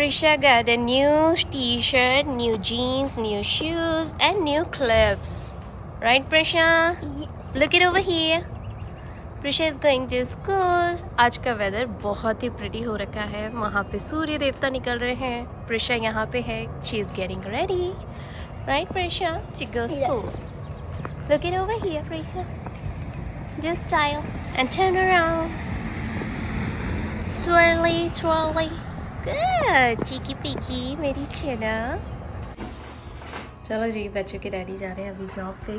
Prisha got a new t-shirt, new jeans, new shoes and new clips. Right, Prisha? Look it over here. Prisha is going to school. आज का weather बहुत ही pretty हो रखा है. वहाँ पे सूर्य देवता निकल रहे हैं. Prisha यहाँ पे है. She is getting ready. Right, Prisha? To go school. Look it over here, Prisha. Just style and turn around. Swirly, twirly. Good, cheeky peeky, मेरी चेना. चलो जी, बच्चों के डैडी जा रहे हैं अभी जॉब पे.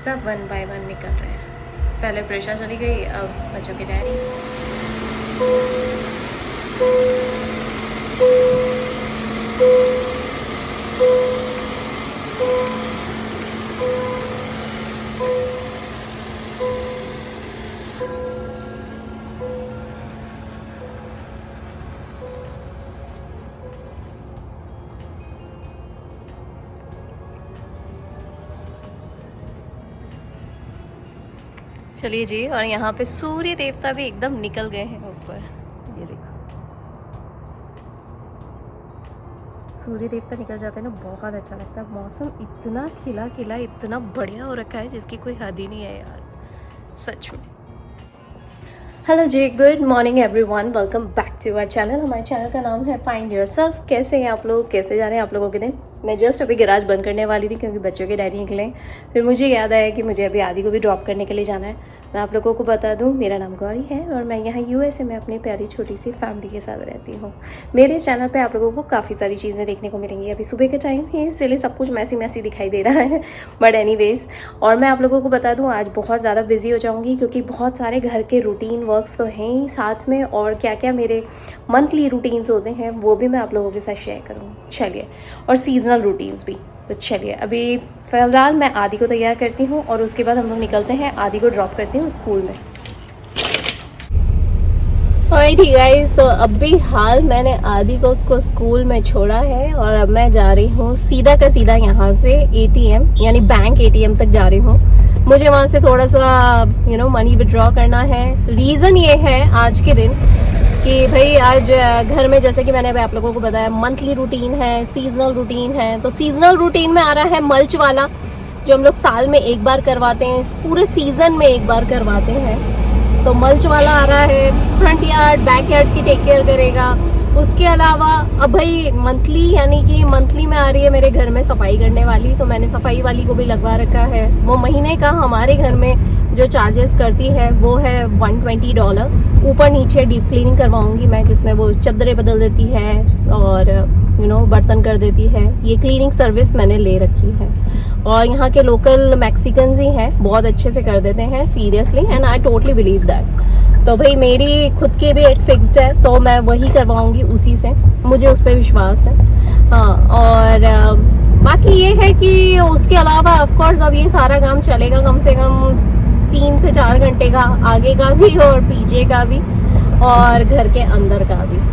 सब 1 by 1 निकल रहे हैं. पहले प्रिशा चली गई, अब बच्चों के डैडी. चलिए जी, और यहाँ पे सूर्य देवता भी एकदम निकल गए हैं ऊपर. ये देखो, सूर्य देवता निकल जाते हैं ना, बहुत अच्छा लगता है. मौसम इतना खिला खिला, इतना बढ़िया हो रखा है जिसकी कोई हद ही नहीं है यार, सच में. Hello ji, good morning everyone, welcome back to our channel. हमारे चैनल का नाम है फाइंड योरसेल्फ. कैसे हैं आप लोग, कैसे जा रहे हैं आप लोगों के दिन? मैं जस्ट अभी गैराज बंद करने वाली थी क्योंकि बच्चों के डैडी निकले. फिर मुझे याद आया कि मुझे अभी आदि को भी ड्रॉप करने के लिए जाना है. मैं आप लोगों को बता दूं, मेरा नाम गौरी है और मैं यहाँ यूएसए में अपनी प्यारी छोटी सी फैमिली के साथ रहती हूँ. मेरे इस चैनल पे आप लोगों को काफ़ी सारी चीज़ें देखने को मिलेंगी. अभी सुबह के टाइम है इसलिए सब कुछ मैसी मैसी दिखाई दे रहा है, बट एनीवेज. और मैं आप लोगों को बता दूँ, आज बहुत ज़्यादा बिजी हो जाऊँगी क्योंकि बहुत सारे घर के रूटीन वर्क्स तो हैं ही साथ में, और क्या क्या मेरे मंथली रूटीन्स होते हैं वो भी मैं आप लोगों के साथ शेयर करूँगी. चलिए, और सीजनल रूटीन्स भी. तो चलिए, अभी फ़िलहाल मैं आदि को तैयार करती हूँ और उसके बाद हम लोग निकलते हैं. आदि को ड्रॉप करती हूँ स्कूल में. ऑलराइट गाइस, तो अभी हाल मैंने आदि को उसको स्कूल में छोड़ा है और अब मैं जा रही हूँ सीधा का सीधा यहाँ से एटीएम यानी बैंक एटीएम तक जा रही हूँ. मुझे वहाँ से थोड़ा सा मनी विड्रॉ करना है. रीज़न ये है आज के दिन कि भाई आज घर में, जैसे कि मैंने अभी आप लोगों को बताया, मंथली रूटीन है, सीजनल रूटीन है. तो सीजनल रूटीन में आ रहा है मल्च वाला, जो हम लोग साल में एक बार करवाते हैं, पूरे सीजन में एक बार करवाते हैं. तो मल्च वाला आ रहा है. फ्रंट यार्ड बैक यार्ड की टेक केयर करेगा. उसके अलावा अब भाई मंथली, यानी कि मंथली में आ रही है मेरे घर में सफाई करने वाली, तो मैंने सफाई वाली को भी लगवा रखा है. वो महीने का हमारे घर में जो चार्जेस करती है वो है $120. ऊपर नीचे डीप क्लीनिंग करवाऊंगी मैं, जिसमें वो चद्दरें बदल देती है और बर्तन कर देती है. ये क्लीनिंग सर्विस मैंने ले रखी है. और यहाँ के लोकल मैक्सिकन्स ही हैं, बहुत अच्छे से कर देते हैं, seriously, and I totally believe that. तो भाई मेरी खुद की भी एक फिक्स्ड है, तो मैं वही करवाऊंगी उसी से, मुझे उस पर विश्वास है. हाँ, और बाकी ये है कि उसके अलावा ऑफ कोर्स अब ये सारा काम चलेगा कम से कम 3 से 4 घंटे का, आगे का भी और पीछे का भी और घर के अंदर का भी.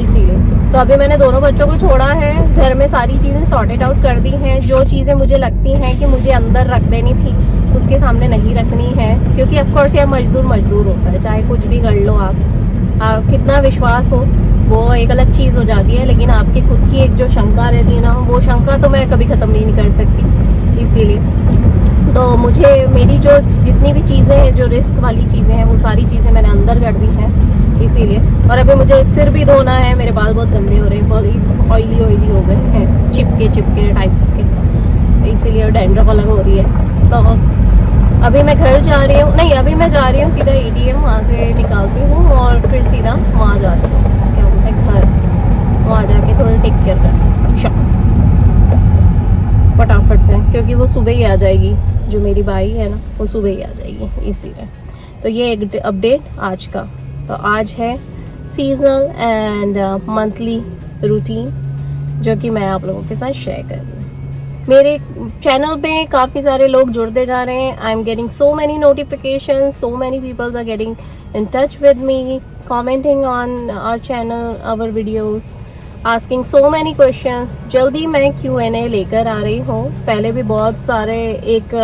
इसीलिए तो अभी मैंने दोनों बच्चों को छोड़ा है. घर में सारी चीज़ें सॉर्टेड आउट कर दी हैं. जो चीज़ें मुझे लगती हैं कि मुझे अंदर रख देनी थी उसके सामने नहीं रखनी है, क्योंकि ऑफ कोर्स यार मजदूर होता है, चाहे कुछ भी कर लो आप, कितना विश्वास हो वो एक अलग चीज़ हो जाती है, लेकिन आपकी खुद की एक जो शंका रहती है ना, वो शंका तो मैं कभी ख़त्म नहीं कर सकती. इसीलिए तो मुझे मेरी जो जितनी भी चीज़ें हैं, जो रिस्क वाली चीज़ें हैं, वो सारी चीज़ें मैंने अंदर कर दी हैं. इसीलिए, और अभी मुझे सिर भी धोना है. मेरे बाल बहुत गंदे हो रहे हैं, बहुत ऑयली हो गए हैं, चिपके टाइप्स के, इसीलिए डैंड्रफ अलग हो रही है. तो अभी मैं घर जा रही हूँ, नहीं अभी मैं जा रही हूँ सीधा एटीएम, वहाँ से निकालती हूँ और फिर सीधा वहाँ जाती हूँ, क्या बोलते हैं, घर. वहाँ जाके थोड़ा टेक केयर करती हूँ फटाफट से, क्योंकि वो सुबह ही आ जाएगी. जो मेरी भाई है ना, वो सुबह ही आ जाएगी, इसीलिए. तो ये एक अपडेट आज का. तो आज है सीजनल एंड मंथली रूटीन, जो कि मैं आप लोगों के साथ शेयर कर रही हूँ. मेरे चैनल पे काफ़ी सारे लोग जुड़ते जा रहे हैं. I am getting so many notification, so many peoples are getting in touch with me, commenting on our channel, our videos, asking so many question. जल्दी मैं Q&A लेकर आ रही हूँ. पहले भी बहुत सारे एक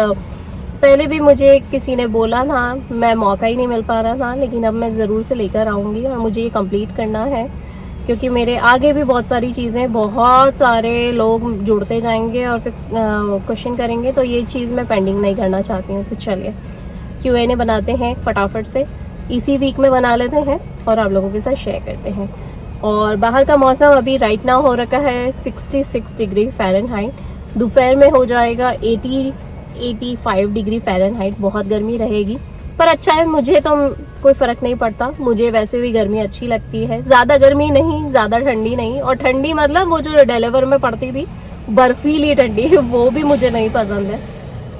पहले भी मुझे किसी ने बोला था, मैं मौका ही नहीं मिल पा रहा था, लेकिन अब मैं ज़रूर से लेकर आऊँगी और मुझे ये कंप्लीट करना है, क्योंकि मेरे आगे भी बहुत सारी चीज़ें, बहुत सारे लोग जुड़ते जाएंगे और फिर क्वेश्चन करेंगे, तो ये चीज़ मैं पेंडिंग नहीं करना चाहती हूँ। तो चलिए Q&A बनाते हैं फटाफट से, इसी वीक में बना लेते हैं और आप लोगों के साथ शेयर करते हैं। और बाहर का मौसम अभी राइट नाउ हो रखा है 66 डिग्री फ़ारेनहाइट, दोपहर में हो जाएगा 85 डिग्री फ़ारेनहाइट। बहुत गर्मी रहेगी, पर अच्छा है, मुझे तो कोई फ़र्क नहीं पड़ता, मुझे वैसे भी गर्मी अच्छी लगती है। ज़्यादा गर्मी नहीं, ज़्यादा ठंडी नहीं, और ठंडी मतलब वो जो डिलीवर में पड़ती थी बर्फीली ठंडी, वो भी मुझे नहीं पसंद है।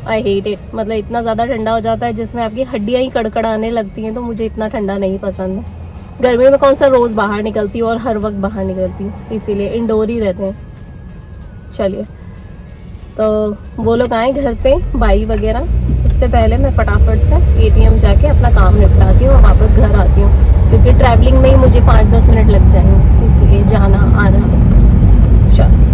आई हेट इट, मतलब इतना ज़्यादा ठंडा हो जाता है जिसमें आपकी हड्डियाँ ही कड़कड़ाने लगती हैं, तो मुझे इतना ठंडा नहीं पसंद है। गर्मी में कौन सा रोज़ बाहर निकलती हूँ और हर वक्त बाहर निकलती हूँ, इसीलिए इंडोर ही रहते हैं। चलिए, तो वो लोग आए घर पे, बाई वगैरह, उससे पहले मैं फटाफट से ATM जाके अपना काम निपटाती हूँ और वापस घर आती हूँ, क्योंकि ट्रैवलिंग में ही मुझे 5-10 मिनट लग जाएंगे, इसीलिए जाना आना। चलो,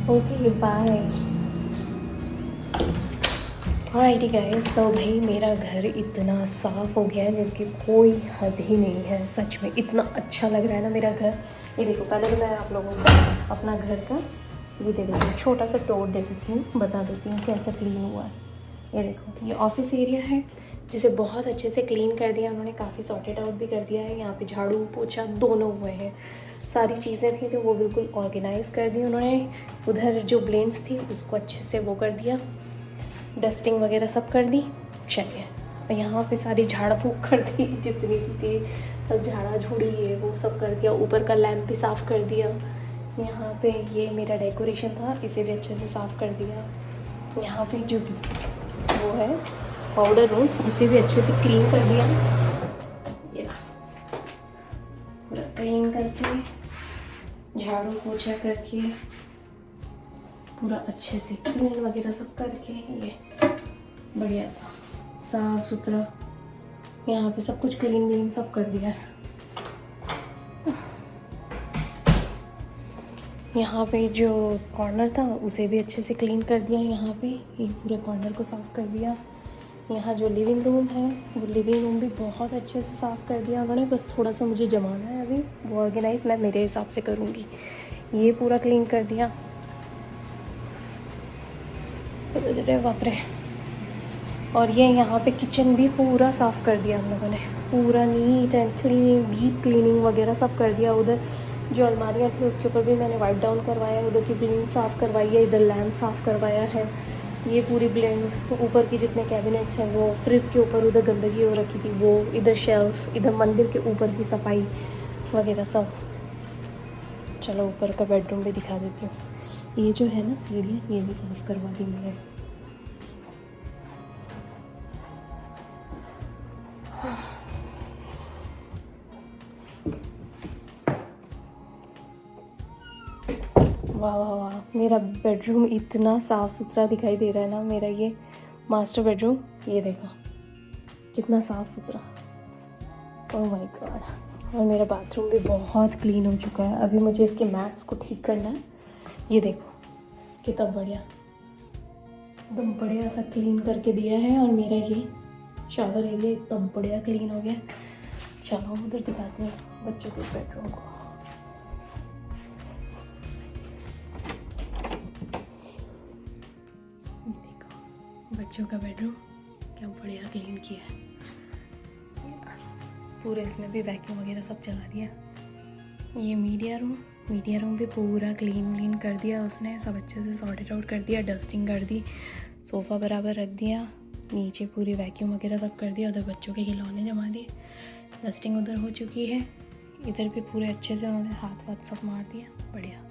ओके बाय। ऑलराइटी गाइस, तो भाई मेरा घर इतना साफ़ हो गया है जिसकी कोई हद ही नहीं है, सच में इतना अच्छा लग रहा है ना मेरा घर। ये देखो, पहले तो मैं आप लोगों को अपना घर का ये दे देती हूँ, छोटा सा टूर दे देती हूँ, बता देती हूँ कैसे क्लीन हुआ है। ये देखो, ये ऑफिस एरिया है जिसे बहुत अच्छे से क्लीन कर दिया उन्होंने, काफ़ी सॉर्टेड आउट भी कर दिया है। यहाँ पे झाड़ू पोछा दोनों हुए हैं, सारी चीज़ें थी तो वो बिल्कुल ऑर्गेनाइज़ कर दी उन्होंने। उधर जो ब्लेंड्स थी उसको अच्छे से वो कर दिया, डस्टिंग वगैरह सब कर दी। चलिए, और यहाँ पे सारी झाड़ फूँक कर दी, जितनी भी थी सब झाड़ा झूड़ी है वो सब कर दिया। ऊपर का लैम्प भी साफ़ कर दिया। यहाँ पे ये मेरा डेकोरेशन था, इसे भी अच्छे से साफ़ कर दिया। यहाँ पे जो वो है पाउडर रूम, उसे भी अच्छे से क्लीन कर दिया। ये पूरा क्लीन करके, झाड़ू पोछा करके, पूरा अच्छे से क्लीन वगैरह सब करके, ये बढ़िया सा साफ सुथरा। यहाँ पे सब कुछ क्लीन व्लीन सब कर दिया है। यहाँ पे जो कॉर्नर था उसे भी अच्छे से क्लीन कर दिया। यहाँ पे ये पूरे कॉर्नर को साफ़ कर दिया। यहाँ जो लिविंग रूम है वो लिविंग रूम भी बहुत अच्छे से साफ़ कर दिया उन्होंने। बस थोड़ा सा मुझे जमाना है अभी, वो ऑर्गेनाइज मैं मेरे हिसाब से करूँगी। ये पूरा क्लीन कर दिया। अरे बाप रे। और ये यहाँ पे किचन भी पूरा साफ़ कर दिया हम लोगों ने, पूरा neat and clean, deep cleaning वगैरह सब कर दिया। उधर जो अलमारियाँ थी उसके ऊपर भी मैंने वाइप डाउन करवाया, उधर की ब्लिंक साफ़ करवाई है, इधर लैम्प साफ़ करवाया है। ये पूरी ब्लिंक्स, ऊपर की जितने कैबिनेट्स हैं वो, फ्रिज के ऊपर उधर गंदगी हो रखी थी वो, इधर शेल्फ, इधर मंदिर के ऊपर की सफाई वगैरह सब। चलो ऊपर का बेडरूम भी दिखा देती हूँ। ये जो है ना सीढ़ियाँ, ये भी साफ़ करवा दी मैंने। वाह वाह वाह, मेरा बेडरूम इतना साफ़ सुथरा दिखाई दे रहा है ना। मेरा ये मास्टर बेडरूम, ये देखो कितना साफ़ सुथरा, ओह माय गॉड। और मेरा बाथरूम भी बहुत क्लीन हो चुका है। अभी मुझे इसके मैट्स को ठीक करना है। ये देखो कितना बढ़िया, एकदम बढ़िया सा क्लीन करके दिया है। और मेरा ये शावर एरिया इतना बढ़िया क्लीन हो गया। चलो उधर दिखाते हैं बच्चों के बेडरूम को। बच्चों का बेडरूम क्या बढ़िया क्लीन किया है। पूरे इसमें भी वैक्यूम वगैरह सब चला दिया। ये मीडिया रूम भी पूरा क्लीन कर दिया उसने, सब अच्छे से सॉर्टेड आउट कर दिया, डस्टिंग कर दी, सोफ़ा बराबर रख दिया, नीचे पूरी वैक्यूम वगैरह सब कर दिया। उधर बच्चों के खिलौने जमा दिए, डस्टिंग उधर हो चुकी है। इधर भी पूरे अच्छे से उन्होंने हाथ वाथ सब मार दिया, बढ़िया।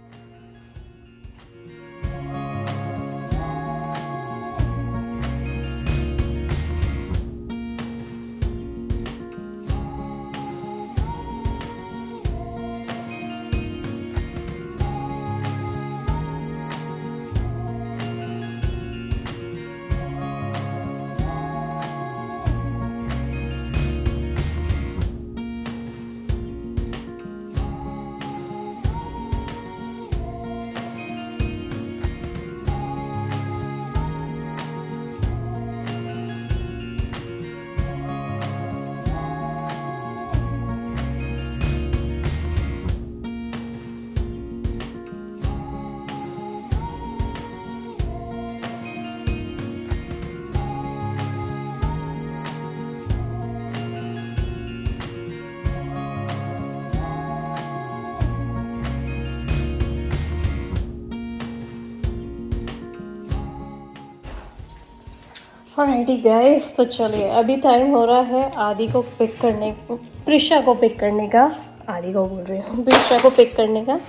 ऑलराइटी गाइस, तो चलिए अभी टाइम हो रहा है आदि को पिक करने, प्रिशा को पिक करने का। आदि को बोल रही हूँ, प्रिशा को पिक करने का।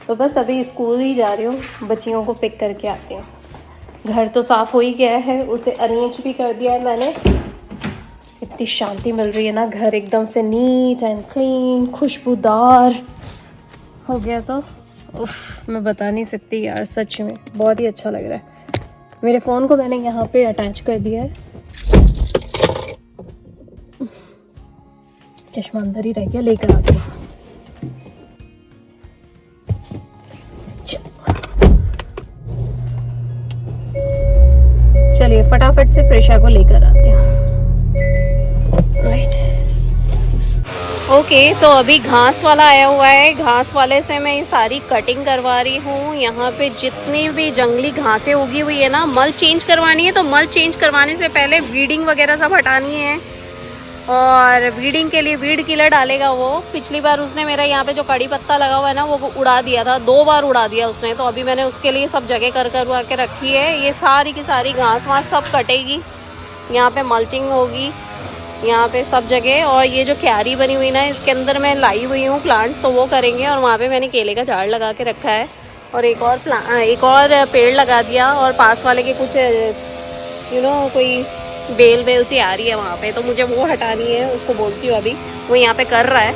तो बस अभी स्कूल ही जा रही हूँ, बच्चियों को पिक करके आती हूँ। घर तो साफ़ हो ही गया है, उसे अरेंज भी कर दिया है मैंने। इतनी शांति मिल रही है ना, घर एकदम से नीट एंड क्लीन, खुशबूदार हो गया। तो उफ, मैं बता नहीं सकती यार, सच में बहुत ही अच्छा लग रहा है। मेरे फ़ोन को मैंने यहाँ पे अटैच कर दिया है। चश्मा अंदर ही रह गया, लेकर आती हूँ। चलिए फटाफट से प्रेशा को लेकर आती हूँ। Right, okay. तो अभी घास वाला आया हुआ है, घास वाले से मैं ये सारी कटिंग करवा रही हूँ। यहाँ पे जितनी भी जंगली घासें उगी हुई है ना, मल चेंज करवानी है। तो मल चेंज करवाने से पहले वीडिंग वगैरह सब हटानी है। और वीडिंग के लिए वीड किलर डालेगा वो। पिछली बार उसने मेरा यहाँ पे जो कड़ी पत्ता लगा हुआ है ना, वो उड़ा दिया था, 2 बार उड़ा दिया उसने। तो अभी मैंने उसके लिए सब जगह करवा के रखी है। ये सारी की सारी घास वास सब कटेगी, यहाँ पे मल्चिंग होगी यहाँ पे सब जगह। और ये जो क्यारी बनी हुई ना, इसके अंदर मैं लाई हुई हूँ प्लांट्स, तो वो करेंगे। और वहाँ पे मैंने केले का झाड़ लगा के रखा है, और एक और पेड़ लगा दिया। और पास वाले के कुछ कोई बेल वेल सी आ रही है वहाँ पे, तो मुझे वो हटानी है। उसको बोलती हूँ अभी, वो यहाँ पे कर रहा है।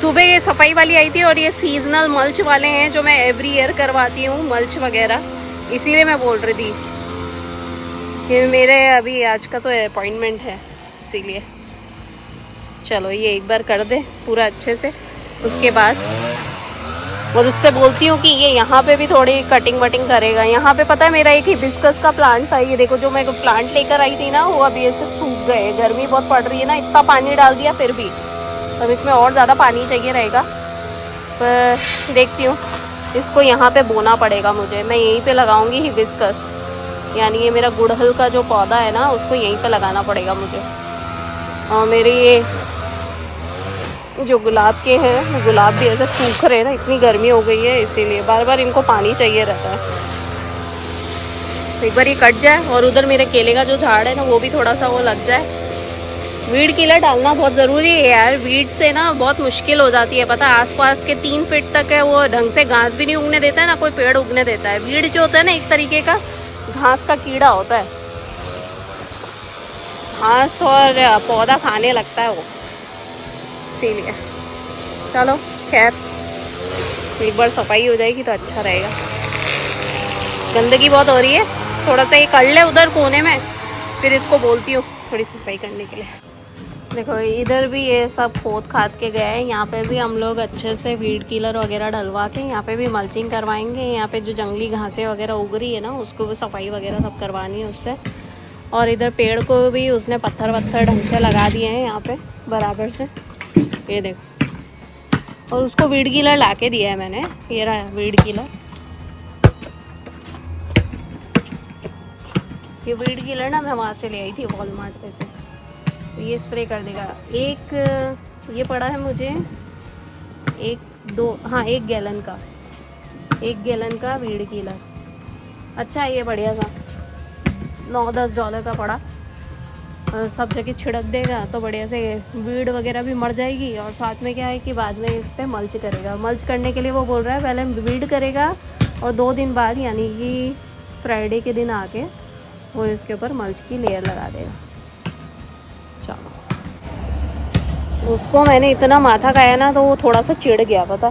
सुबह ये सफाई वाली आई थी, और ये सीजनल मल्च वाले हैं जो मैं एवरी ईयर करवाती हूँ, मल्च वगैरह। इसीलिए मैं बोल रही थी कि मेरे अभी आज का तो अपॉइंटमेंट है, इसीलिए चलो ये एक बार कर दे पूरा अच्छे से, उसके बाद और उससे बोलती हूँ कि ये यहाँ पे भी थोड़ी कटिंग वटिंग करेगा। यहाँ पे पता है मेरा एक हिबिस्कस का प्लांट था, ये देखो जो मैं प्लांट लेकर आई थी ना, वो अभी ऐसे सूख गए। गर्मी बहुत पड़ रही है ना, इतना पानी डाल दिया फिर भी, अब इसमें और ज़्यादा पानी चाहिए रहेगा। पर देखती हूँ, इसको यहाँ पे बोना पड़ेगा मुझे। मैं यहीं पे लगाऊंगी हिबिस्कस, यानी ये मेरा गुड़हल का जो पौधा है ना, उसको यहीं पे लगाना पड़ेगा मुझे। और मेरे ये जो गुलाब के हैं, गुलाब भी ऐसे सूख रहे हैं ना, इतनी गर्मी हो गई है, इसीलिए बार बार इनको पानी चाहिए रहता है। एक बार ये कट जाए और उधर मेरे केले का जो झाड़ है ना, वो भी थोड़ा सा वो लग जाए। वीड किलर डालना बहुत ज़रूरी है यार, वीड से ना बहुत मुश्किल हो जाती है। पता है आसपास के 3 फीट तक है वो ढंग से घास भी नहीं उगने देता है ना, कोई पेड़ उगने देता है। वीड जो होता है ना, एक तरीके का घास का कीड़ा होता है, घास और पौधा खाने लगता है वो, इसीलिए। चलो खैर, एक बार सफाई हो जाएगी तो अच्छा रहेगा। गंदगी बहुत हो रही है, थोड़ा सा ये कर ले उधर कोने में, फिर इसको बोलती हूँ थोड़ी सफाई करने के लिए। देखो इधर भी ये सब खोद खाद के गए हैं, यहाँ पे भी हम लोग अच्छे से वीड किलर वगैरह डलवा के यहाँ पे भी मल्चिंग करवाएंगे। यहाँ पे जो जंगली घासें वगैरह उग रही है ना, उसको भी सफाई वगैरह सब करवानी है उससे। और इधर पेड़ को भी उसने पत्थर वत्थर ढंग से लगा दिए हैं यहाँ पे बराबर से, ये देखो। और उसको वीड किलर ला के दिया है मैंने, ये रहा वीड किलर। ये वीड किलर ना मैं वहाँ से ले आई थी वॉलमार्ट पे से, तो ये स्प्रे कर देगा। एक ये पड़ा है मुझे, एक गैलन का वीड किलर। अच्छा ये बढ़िया था, $9-10 का पड़ा। सब जगह छिड़क देगा तो बढ़िया से वीड वगैरह भी मर जाएगी। और साथ में क्या है कि बाद में इस पर मल्च करेगा। मल्च करने के लिए वो बोल रहा है पहले वीड करेगा और 2 दिन बाद यानी कि फ्राइडे के दिन आके वो इसके ऊपर मल्च की लेयर लगा देगा। चलो, उसको मैंने इतना माथा खाया ना, तो वो थोड़ा सा चिढ़ गया। पता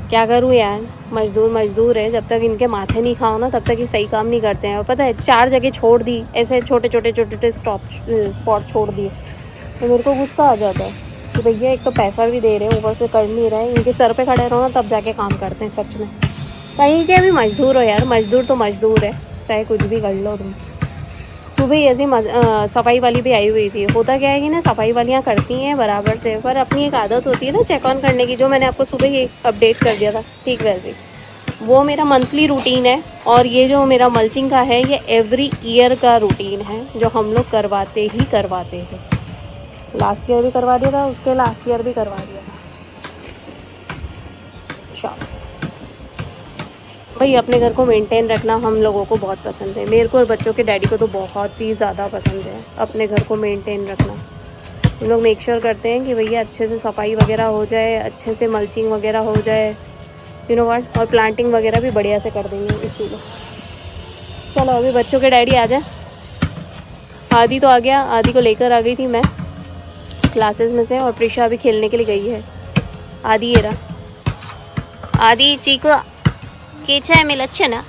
क्या करूँ यार, मजदूर है, जब तक इनके माथे नहीं खाओ ना तब तक ये सही काम नहीं करते हैं। और पता है 4 जगह छोड़ दी, ऐसे छोटे छोटे स्पॉट छोड़ दिए, तो मेरे को गुस्सा आ जाता है कि भैया एक तो पैसा भी दे रहे हैं, ऊपर से कर नहीं रहे। इनके सर पे खड़े रहो ना तब जाके काम करते हैं सच में। कहीं के भी मजदूर हो यार, मजदूर तो मजदूर है, चाहे कुछ भी कर लो तुम। सुबह ऐसी सफाई वाली भी आई हुई थी। होता क्या है कि ना, सफाई वालियाँ करती हैं बराबर से, पर अपनी एक आदत होती है ना चेक ऑन करने की, जो मैंने आपको सुबह ही अपडेट कर दिया था, ठीक वैसे वो मेरा मंथली रूटीन है। और ये जो मेरा मल्चिंग का है, ये एवरी ईयर का रूटीन है, जो हम लोग करवाते हैं। लास्ट ईयर भी करवा दिया था, उसके लास्ट ईयर भी करवा दिया था। चलो भाई, अपने घर को मेंटेन रखना हम लोगों को बहुत पसंद है। मेरे को और बच्चों के डैडी को तो बहुत ही ज़्यादा पसंद है अपने घर को मेंटेन रखना। हम लोग मेक श्योर करते हैं कि भैया अच्छे से सफाई वगैरह हो जाए, अच्छे से मल्चिंग वगैरह हो जाए, यू नो व्हाट, और प्लांटिंग वगैरह भी बढ़िया से कर देंगे इसीलिए। चलो अभी बच्चों के डैडी आ जाए। आदि तो आ गया, आदि को लेकर आ गई थी मैं क्लासेस में से, और प्रिशा अभी खेलने के लिए गई है। आदि ये रहा, आदि चीकू केचा है मिल अच्छे ना।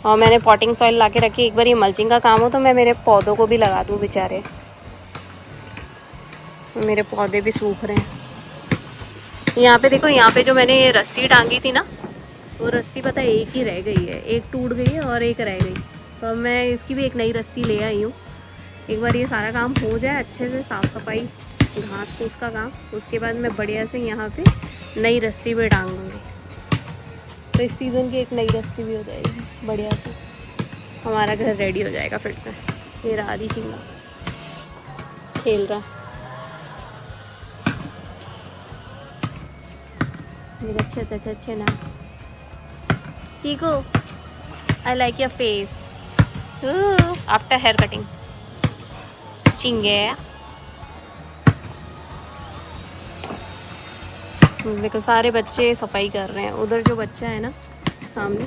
और मैंने पॉटिंग सॉइल ला के रखी, एक बार ये मल्चिंग का काम हो तो मैं मेरे पौधों को भी लगा दूँ, बेचारे मेरे पौधे भी सूख रहे हैं। यहाँ पे देखो, यहाँ पे जो मैंने ये रस्सी टांगी थी ना, वो रस्सी पता है एक ही रह गई है, एक टूट गई है और एक रह गई। तो अब मैं इसकी भी एक नई रस्सी ले आई हूँ। एक बार ये सारा काम हो जाए अच्छे से, साफ़ सफाई घास फूस का काम, उसके बाद मैं बढ़िया से यहाँ पे नई रस्सी भी टांग दूँगी। तो इस सीज़न की एक नई रस्सी भी हो जाएगी, बढ़िया से हमारा घर रेडी हो जाएगा फिर से। ये रहा आदि चिंगा खेल रहा, मेरे अच्छे ना। Chiku, I like your face after hair cutting. चिंगे देखो, सारे बच्चे सफाई कर रहे हैं। उधर जो बच्चा है ना सामने,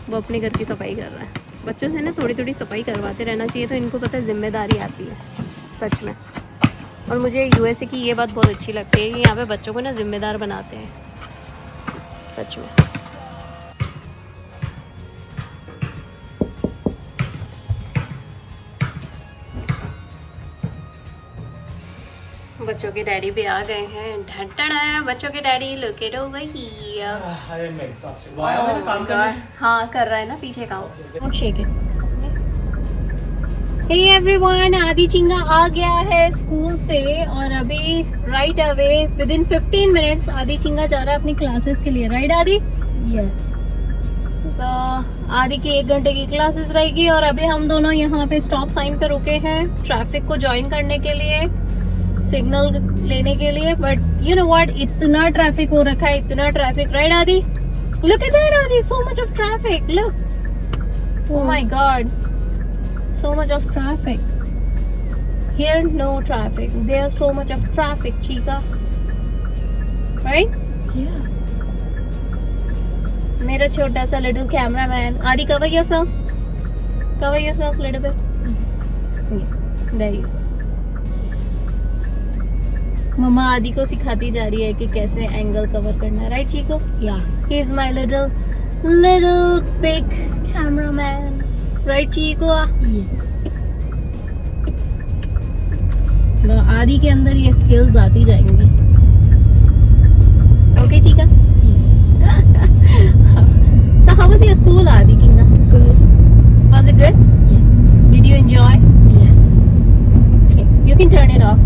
वो अपने घर की सफाई कर रहा है। बच्चों से ना थोड़ी थोड़ी सफाई करवाते रहना चाहिए, तो इनको पता है जिम्मेदारी आती है सच में। और मुझे यूएसए की ये बात बहुत अच्छी लगती है कि यहाँ पे बच्चों को ना जिम्मेदार बनाते हैं सच में। बच्चों के डैडी भी आ गए हैं। ढटना बच्चों के daddy look it over here। हाँ कर रहा है ना पीछे काम। Don't shake it। Hey everyone, आदि चिंगा आ गया है स्कूल से और अभी राइट अवे विदिन 15 मिनट्स आदि चिंगा जा रहा है अपनी क्लासेस के लिए। राइट आदि? तो आदि की 1 घंटे की क्लासेस रहेगी और अभी हम दोनों यहाँ पे स्टॉप साइन पे रुके हैं ट्रैफिक को ज्वाइन करने के लिए, सिग्नल लेने के लिए। बट यू नो व्हाट, इतना ट्रैफिक हो रखा है, इतना ट्रैफिक। राइट आदि? लुक एट दैट आदि, so much of traffic, look, oh my God, so much of traffic. Here no traffic, there so much of traffic, Chica, right? Yeah. मेरा छोटा सा little cameraman. Adi, cover yourself little bit. Yeah, there you go. मम्मा आदि को सिखाती जा रही है कि कैसे एंगल कवर करना है। Right chikoo? Yeah. He is my little big cameraman. Right chikoo? Yes. आदि के अंदर ये स्किल्स आती जाएंगी। Okay Chica? So how was your school, Adi Chinga? Good. Was it good? Yeah. Did you enjoy? Yeah. Okay, you can turn it off.